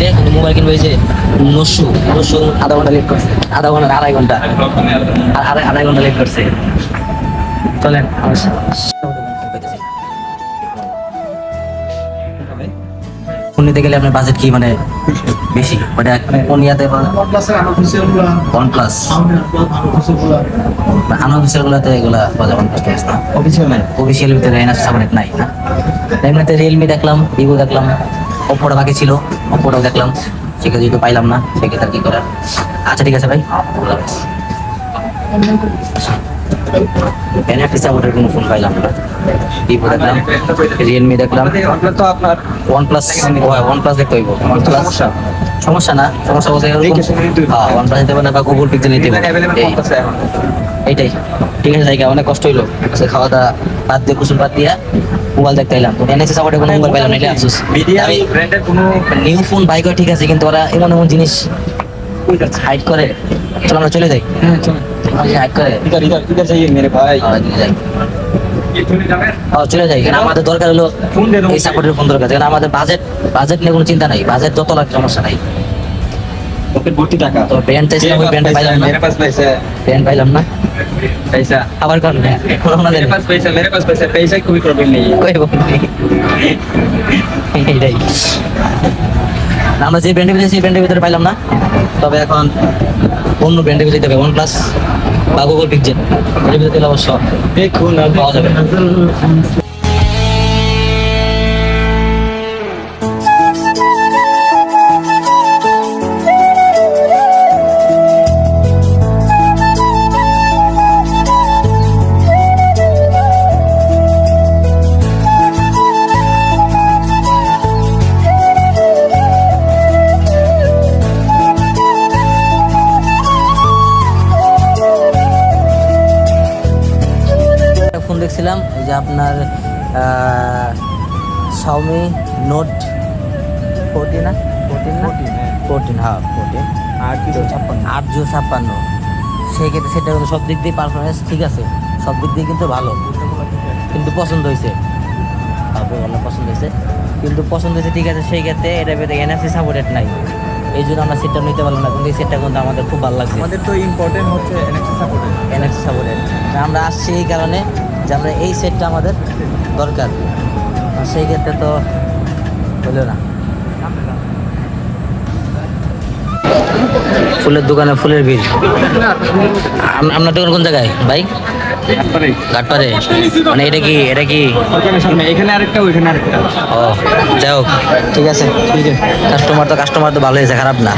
নিতে, কিন্তু মোবাইল কিনবে এই যে নসু নসু আধা ঘন্টা লেট করছে, আধা ঘন্টা না, আড়াই ঘন্টা, আড়াই ঘন্টা লেট করছে। চলেন আমার ফোন নিতে গেলে আপনার বাজেট কি মানে বেশি, ওটা কোন ইয়াতে OnePlus আনঅফিসিয়াল গুলাতে এগুলা বাজে OnePlus না, অফিসিয়াল ভিতরে এনএফসি সাপোর্ট নাই না। এমনিতে রিয়েলমি দেখলাম, ভিভো দেখলাম, ওপ্পোটা বাকি ছিল, ওপ্পোটাও দেখলাম, সেক্ষেত্রে যেহেতু পাইলাম না সেক্ষেত্রে কি করার। আচ্ছা ঠিক আছে ভাই, এনএফসি সাপোর্টের কোনো ফোন পাইলাম না। ভিভো দেখলাম, রিয়েলমি দেখলাম, তো আপনার OnePlus দেখতে হইব। সমস্যা না, সমস্যা বলতে OnePlus নিতে পারে না, বা গুগল পিক্সেল নিতে পারে, এইটাই ঠিক আছে। জায়গা অনেক কষ্ট হইলো, খাওয়া দাওয়া বাদ দিয়ে কুসুম বাদ দিয়া মোবাইল দেখতে এলাম, এনএফসি সাপোর্টে কোনো মোবাইল পাইলাম না, এটা আফসোস। নিউ ফোন বাই করে ঠিক আছে, কিন্তু ওরা এমন এমন জিনিস হাইড করে। চলো আমরা চলে যাই, হাইড করে মেরে ভাই চলে যাই, কারণ আমাদের দরকার হলো এই সাপোর্টের ফোন দরকার, কারণ আমাদের বাজেট নিয়ে কোনো চিন্তা নাই, বাজেট যত লাগে সমস্যা নাই। ভর্তি টাকা তো ব্র্যান্ড চাইছিলাম, ওই ব্র্যান্ড পাইলাম না, ব্র্যান্ড পাইলাম না, पैसा আবার কারণ मेरे पास पैसा कोई प्रॉब्लम नहीं है। এইটাই আমরা যে ব্র্যান্ডের ভিতরে, সেই ব্র্যান্ডের ভিতরে পাইলাম না। তবে এখন অন্য ব্র্যান্ডের ভিতরে যাবে, OnePlus বা গুগল পিক্সেল, এর ভিতরে দিলে অবশ্য দেখুন পাওয়া যাবে। ফোন দেখছিলাম এই যে আপনার Xiaomi Note 14 না 14 হ্যাঁ 14 856 সেই ক্ষেত্রে সেটা কিন্তু সব দিক দিয়ে পারফরমেন্স ঠিক আছে, সব দিক দিয়ে কিন্তু ভালো, কিন্তু পছন্দ হয়েছে, ভালো পছন্দ হয়েছে, কিন্তু পছন্দ হয়েছে ঠিক আছে, সেই ক্ষেত্রে এটা ভিতরে এনএফসি সাপোর্টেড নাই, এই জন্য আমরা সেটটা নিতে পারলাম না, কিন্তু এই সেটটা কিন্তু আমাদের খুব ভালো লাগছে। আমাদের তো ইম্পর্টেন্ট হচ্ছে এনএফসি সাপোর্টেড আমরা আসছি এই কারণে যে আমরা এই সেটটা আমাদের দরকার, সেই ক্ষেত্রে তো হলো না। ফুলের দোকানে ফুলের ভিড়। আপনার দোকান কোন জায়গায় ভাই? ঘাটপাড়ে। মানে এটা কি এখানে আরেকটা ওইখানে আরেকটা। ও যাই হোক ঠিক আছে, কাস্টমার তো ভালো হয়েছে, খারাপ না।